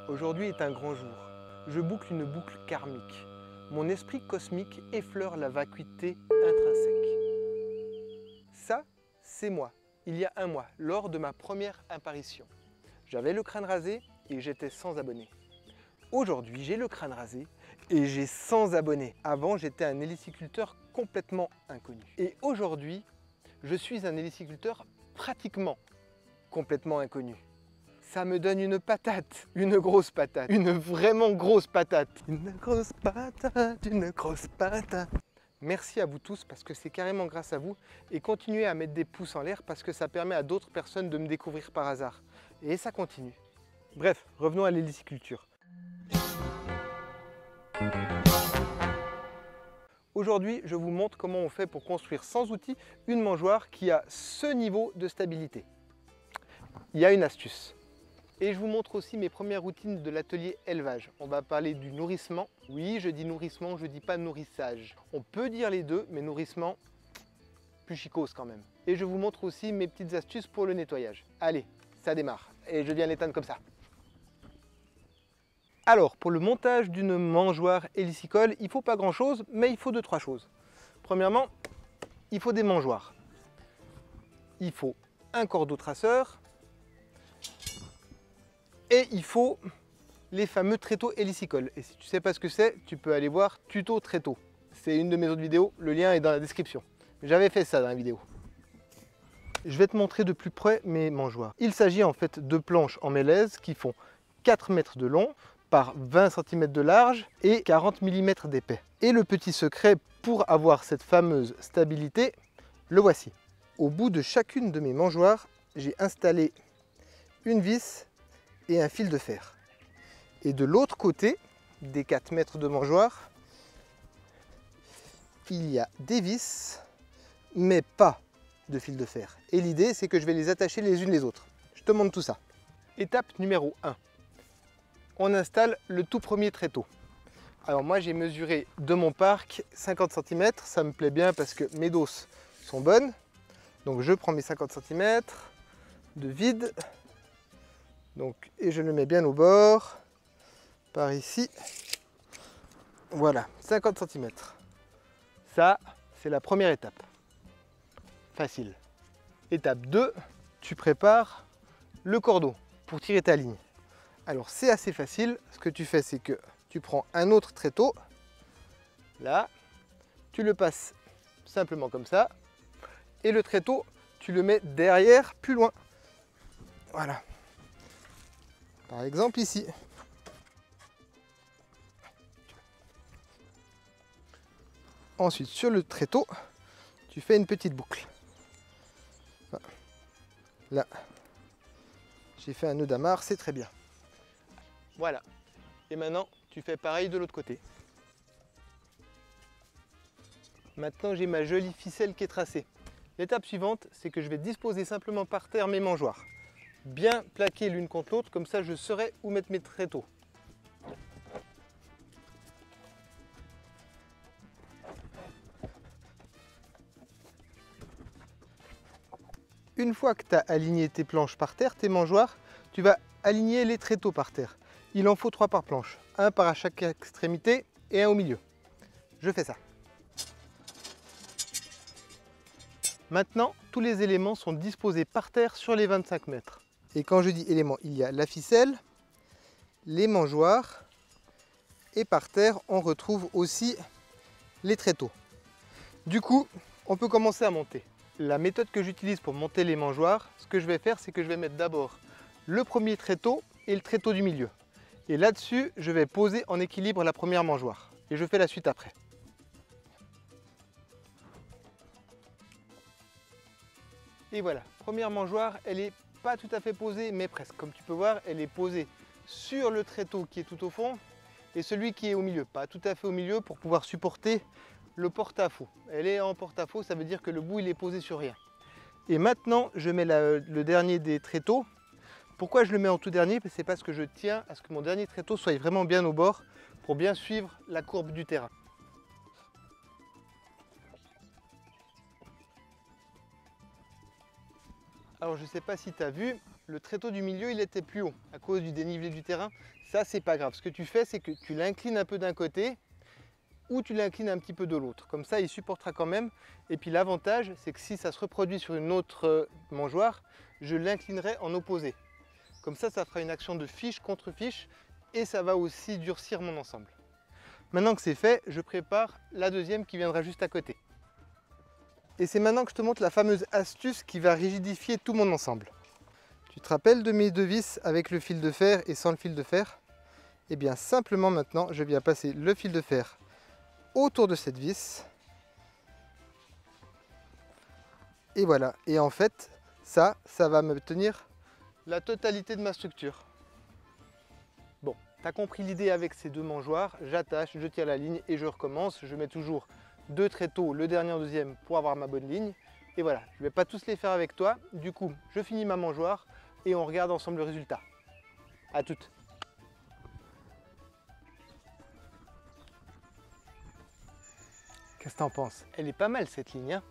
Aujourd'hui est un grand jour. Je boucle une boucle karmique. Mon esprit cosmique effleure la vacuité intrinsèque. Ça, c'est moi, il y a un mois, lors de ma première apparition. J'avais le crâne rasé et j'étais sans abonnés. Aujourd'hui, j'ai le crâne rasé et j'ai 100 abonnés. Avant, j'étais un héliciculteur complètement inconnu. Et aujourd'hui, je suis un héliciculteur pratiquement complètement inconnu. Ça me donne une patate, une grosse patate, une vraiment grosse patate. Une grosse patate, une grosse patate. Merci à vous tous parce que c'est carrément grâce à vous et continuez à mettre des pouces en l'air parce que ça permet à d'autres personnes de me découvrir par hasard. Et ça continue. Bref, revenons à l'héliciculture. Aujourd'hui, je vous montre comment on fait pour construire sans outils une mangeoire qui a ce niveau de stabilité. Il y a une astuce. Et je vous montre aussi mes premières routines de l'atelier élevage. On va parler du nourrissement. Oui, je dis nourrissement, je ne dis pas nourrissage. On peut dire les deux, mais nourrissement, plus chicose quand même. Et je vous montre aussi mes petites astuces pour le nettoyage. Allez, ça démarre. Et je viens l'éteindre comme ça. Alors, pour le montage d'une mangeoire hélicicole, il ne faut pas grand chose, mais il faut 2-3 choses. Premièrement, il faut des mangeoires. Il faut un cordeau traceur. Et il faut les fameux tréteaux hélicicoles. Et si tu ne sais pas ce que c'est, tu peux aller voir tuto tréteau. C'est une de mes autres vidéos, le lien est dans la description. J'avais fait ça dans la vidéo. Je vais te montrer de plus près mes mangeoires. Il s'agit en fait de planches en mélèze qui font 4 mètres de long par 20 cm de large et 40 mm d'épais. Et le petit secret pour avoir cette fameuse stabilité, le voici. Au bout de chacune de mes mangeoires, j'ai installé une vis et un fil de fer. Et de l'autre côté des 4 mètres de mangeoire, il y a des vis, mais pas de fil de fer. Et l'idée, c'est que je vais les attacher les unes les autres. Je te montre tout ça. Étape numéro 1. On installe le tout premier tréteau. Alors moi, j'ai mesuré de mon parc 50 cm. Ça me plaît bien parce que mes doses sont bonnes. Donc je prends mes 50 cm de vide. Donc, et je le mets bien au bord, par ici. Voilà, 50 cm. Ça, c'est la première étape. Facile. Étape 2, tu prépares le cordeau pour tirer ta ligne. Alors c'est assez facile. Ce que tu fais, c'est que tu prends un autre tréteau. Là, tu le passes simplement comme ça. Et le tréteau, tu le mets derrière, plus loin. Voilà. Par exemple ici. Ensuite, sur le tréteau, tu fais une petite boucle. Là, j'ai fait un nœud d'amarre, c'est très bien. Voilà. Et maintenant, tu fais pareil de l'autre côté. Maintenant, j'ai ma jolie ficelle qui est tracée. L'étape suivante, c'est que je vais disposer simplement par terre mes mangeoires. Bien plaquées l'une contre l'autre, comme ça je saurai où mettre mes tréteaux. Une fois que tu as aligné tes planches par terre, tes mangeoires, tu vas aligner les tréteaux par terre. Il en faut 3 par planche, un par à chaque extrémité et un au milieu. Je fais ça. Maintenant, tous les éléments sont disposés par terre sur les 25 mètres. Et quand je dis éléments, il y a la ficelle, les mangeoires, et par terre, on retrouve aussi les tréteaux. Du coup, on peut commencer à monter. La méthode que j'utilise pour monter les mangeoires, ce que je vais faire, c'est que je vais mettre d'abord le premier tréteau et le tréteau du milieu. Et là-dessus, je vais poser en équilibre la première mangeoire. Et je fais la suite après. Et voilà, première mangeoire, elle n'est pas tout à fait posée, mais presque. Comme tu peux voir, elle est posée sur le tréteau qui est tout au fond et celui qui est au milieu. Pas tout à fait au milieu pour pouvoir supporter le porte-à-faux. Elle est en porte-à-faux, ça veut dire que le bout il est posé sur rien. Et maintenant, je mets le dernier des tréteaux. Pourquoi je le mets en tout dernier? C'est parce que je tiens à ce que mon dernier tréteau soit vraiment bien au bord pour bien suivre la courbe du terrain. Alors je ne sais pas si tu as vu, le tréteau du milieu il était plus haut à cause du dénivelé du terrain. Ça c'est pas grave, ce que tu fais c'est que tu l'inclines un peu d'un côté ou tu l'inclines un petit peu de l'autre. Comme ça il supportera quand même. Et puis l'avantage c'est que si ça se reproduit sur une autre mangeoire, je l'inclinerai en opposé. Comme ça fera une action de fiche contre fiche et ça va aussi durcir mon ensemble. Maintenant que c'est fait, je prépare la deuxième qui viendra juste à côté. Et c'est maintenant que je te montre la fameuse astuce qui va rigidifier tout mon ensemble. Tu te rappelles de mes deux vis avec le fil de fer et sans le fil de fer? Et bien simplement maintenant, je viens passer le fil de fer autour de cette vis. Et voilà. Et en fait, ça va me tenir la totalité de ma structure. Bon, tu as compris l'idée avec ces deux mangeoires. J'attache, je tire la ligne et je recommence. Je mets toujours deux tréteaux, le dernier en deuxième pour avoir ma bonne ligne. Et voilà, je ne vais pas tous les faire avec toi. Du coup, je finis ma mangeoire et on regarde ensemble le résultat. À toutes. Qu'est-ce que tu en penses? Elle est pas mal cette ligne, hein?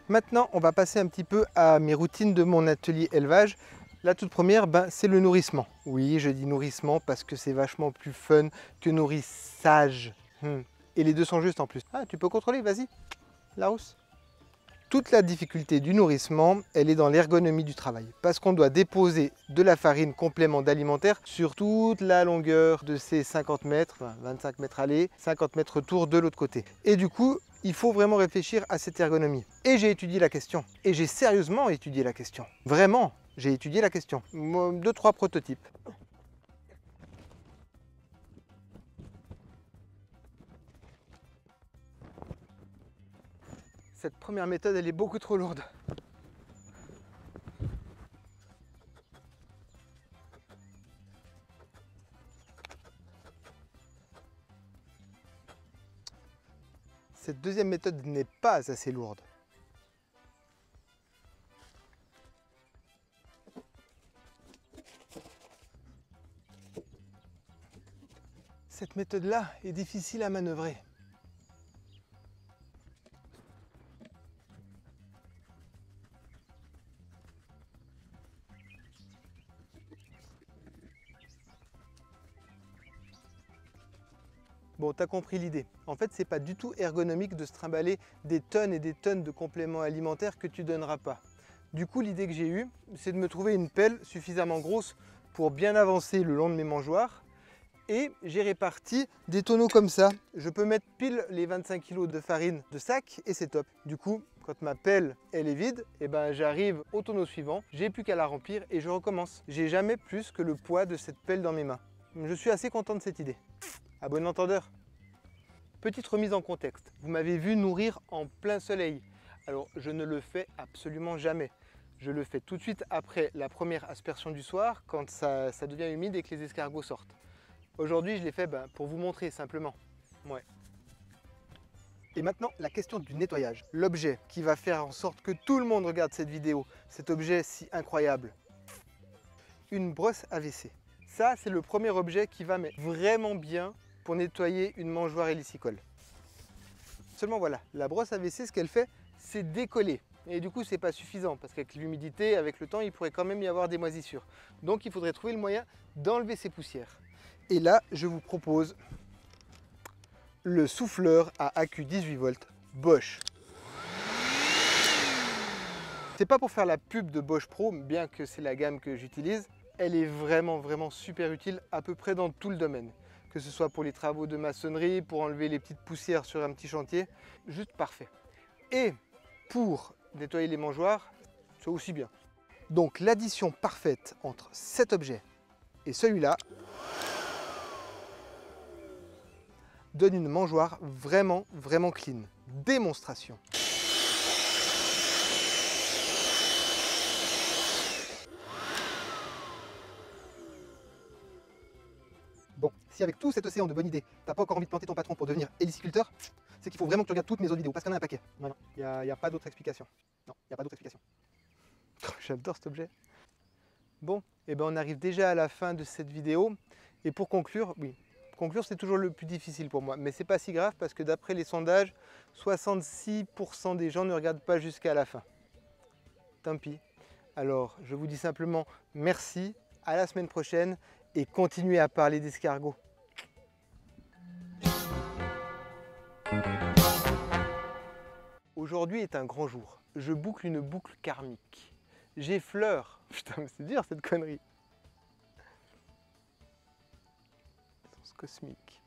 Maintenant, on va passer un petit peu à mes routines de mon atelier élevage. La toute première, c'est le nourrissement. Oui, je dis nourrissement parce que c'est vachement plus fun que nourrissage. Et les deux sont justes en plus. Ah, tu peux contrôler, vas-y, Larousse. Toute la difficulté du nourrissement, elle est dans l'ergonomie du travail. Parce qu'on doit déposer de la farine complément d'alimentaire sur toute la longueur de ces 50 mètres, 25 mètres aller, 50 mètres retour de l'autre côté. Et du coup, il faut vraiment réfléchir à cette ergonomie. Et j'ai étudié la question. Et j'ai sérieusement étudié la question. Vraiment, j'ai étudié la question. 2-3 prototypes. Cette première méthode, elle est beaucoup trop lourde. Cette deuxième méthode n'est pas assez lourde. Cette méthode-là est difficile à manœuvrer. Bon, tu as compris l'idée. En fait, c'est pas du tout ergonomique de se trimballer des tonnes et des tonnes de compléments alimentaires que tu donneras pas. Du coup, l'idée que j'ai eue, c'est de me trouver une pelle suffisamment grosse pour bien avancer le long de mes mangeoires. Et j'ai réparti des tonneaux comme ça. Je peux mettre pile les 25 kg de farine de sac et c'est top. Du coup, quand ma pelle elle est vide, et j'arrive au tonneau suivant, j'ai plus qu'à la remplir et je recommence. J'ai jamais plus que le poids de cette pelle dans mes mains. Je suis assez content de cette idée. À bon entendeur. Petite remise en contexte. Vous m'avez vu nourrir en plein soleil. Alors, je ne le fais absolument jamais. Je le fais tout de suite après la première aspersion du soir, quand ça devient humide et que les escargots sortent. Aujourd'hui, je l'ai fait pour vous montrer simplement. Ouais. Et maintenant, la question du nettoyage. L'objet qui va faire en sorte que tout le monde regarde cette vidéo, cet objet si incroyable. Une brosse à WC. Ça, c'est le premier objet qui va vraiment bien pour nettoyer une mangeoire hélicicole. Seulement voilà, la brosse à WC, ce qu'elle fait, c'est décoller. Et du coup, c'est pas suffisant parce qu'avec l'humidité, avec le temps, il pourrait quand même y avoir des moisissures. Donc, il faudrait trouver le moyen d'enlever ces poussières. Et là, je vous propose le souffleur à accu 18 volts Bosch. C'est pas pour faire la pub de Bosch Pro, bien que c'est la gamme que j'utilise. Elle est vraiment super utile à peu près dans tout le domaine. Que ce soit pour les travaux de maçonnerie, pour enlever les petites poussières sur un petit chantier, juste parfait. Et pour nettoyer les mangeoires, c'est aussi bien. Donc l'addition parfaite entre cet objet et celui-là donne une mangeoire vraiment clean. Démonstration. Bon, si avec tout cet océan de bonnes idées, t'as pas encore envie de planter ton patron pour devenir héliciculteur, c'est qu'il faut vraiment que tu regardes toutes mes autres vidéos, parce qu'il y en a un paquet. Non, il n'y a pas d'autre explication. Non, il n'y a pas d'autre explication. J'adore cet objet. Bon, et on arrive déjà à la fin de cette vidéo. Et pour conclure, oui, conclure c'est toujours le plus difficile pour moi, mais c'est pas si grave parce que d'après les sondages, 66% des gens ne regardent pas jusqu'à la fin. Tant pis. Alors, je vous dis simplement merci, à la semaine prochaine et continuez à parler d'escargots. Aujourd'hui est un grand jour. Je boucle une boucle karmique. J'effleure. Putain, mais c'est dur cette connerie. Sens cosmique.